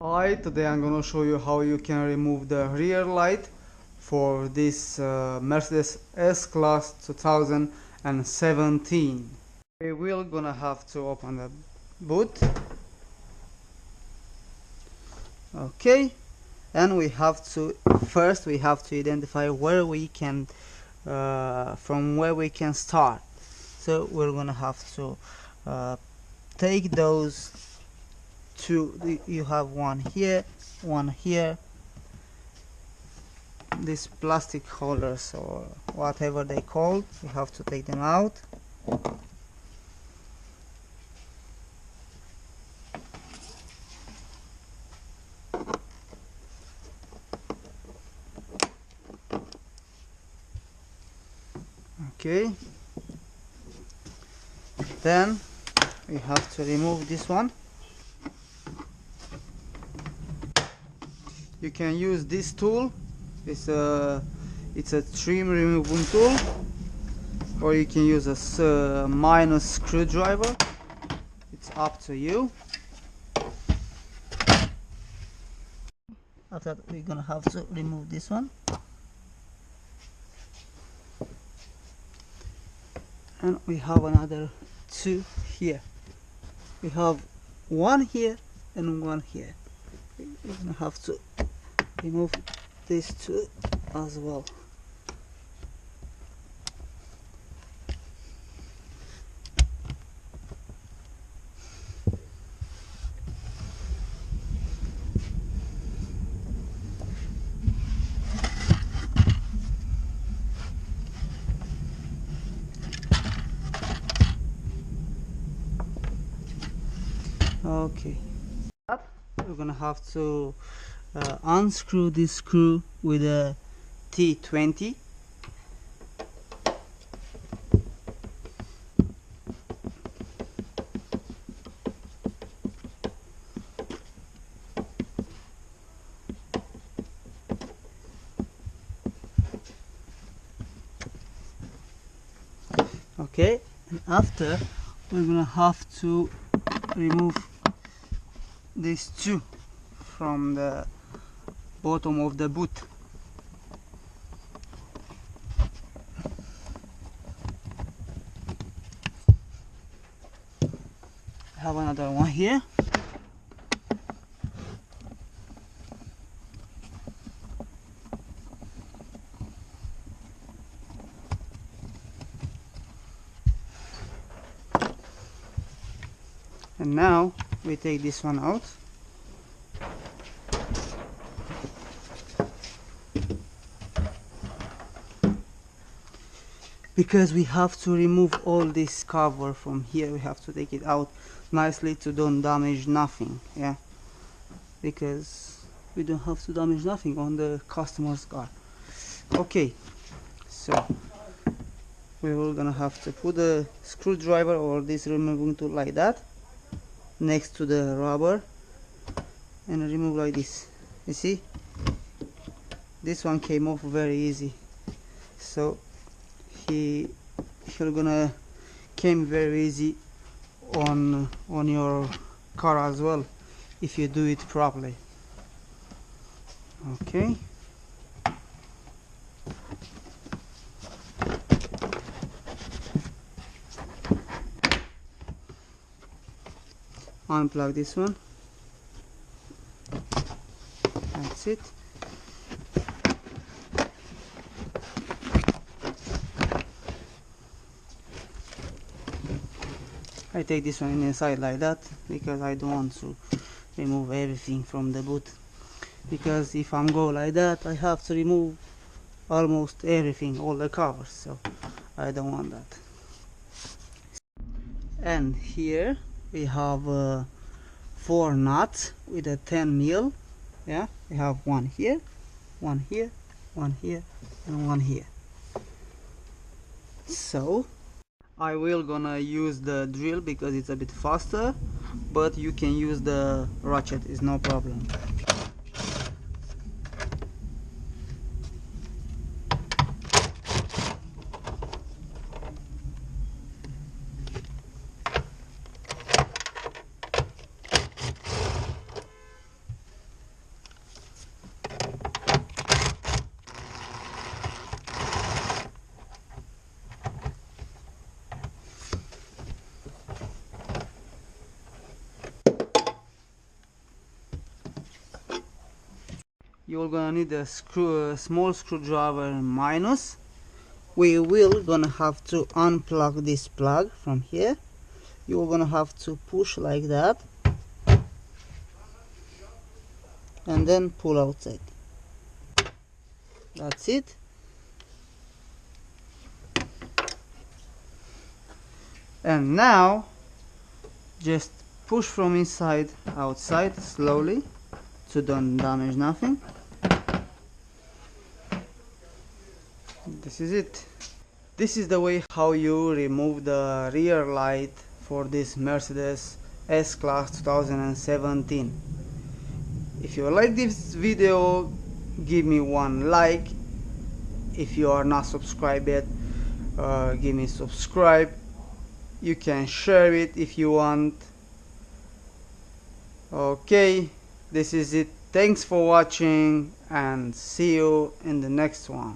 Hi, today I'm gonna show you how you can remove the rear light for this Mercedes S-Class 2017. We will gonna have to open the boot. Okay, and we have to identify where we can from where we can start. So we're gonna have to take those two. You have one here, one here. These plastic holders or whatever they called, you have to take them out. Okay, then we have to remove this one. You can use this tool. It's a trim removing tool, or you can use a minor screwdriver. It's up to you. After that, we're gonna have to remove this one, and we have another two here. We have one here and one here. We're gonna have to remove these two as well. Okay, we're gonna have to unscrew this screw with a T20. Okay, and after we're gonna have to remove these two from the bottom of the boot. I have another one here. And now we take this one out. Because we have to remove all this cover from here, we have to take it out nicely to don't damage nothing, yeah, because we don't have to damage nothing on the customer's car. Okay, so we will gonna have to put a screwdriver or this removing tool like that next to the rubber and remove like this. You see, this one came off very easy, so he'll gonna came very easy on your car as well if you do it properly. Okay, unplug this one. That's it. I take this one inside like that because I don't want to remove everything from the boot, because if I'm go like that I have to remove almost everything, all the covers, so I don't want that. And here we have 4 nuts with a 10 mil. Yeah, we have one here, one here, one here, and one here. So I will gonna use the drill because it's a bit faster, but you can use the ratchet, it's no problem. you're gonna need a small screwdriver minus. We will gonna have to unplug this plug from here. You're gonna have to push like that and then pull outside. That's it. And now just push from inside outside slowly to don't damage nothing. This is it. This is the way how you remove the rear light for this Mercedes S-Class 2017. If you like this video, give me one like. If you are not subscribed yet, give me subscribe. You can share it if you want. Okay, this is it. Thanks for watching and see you in the next one.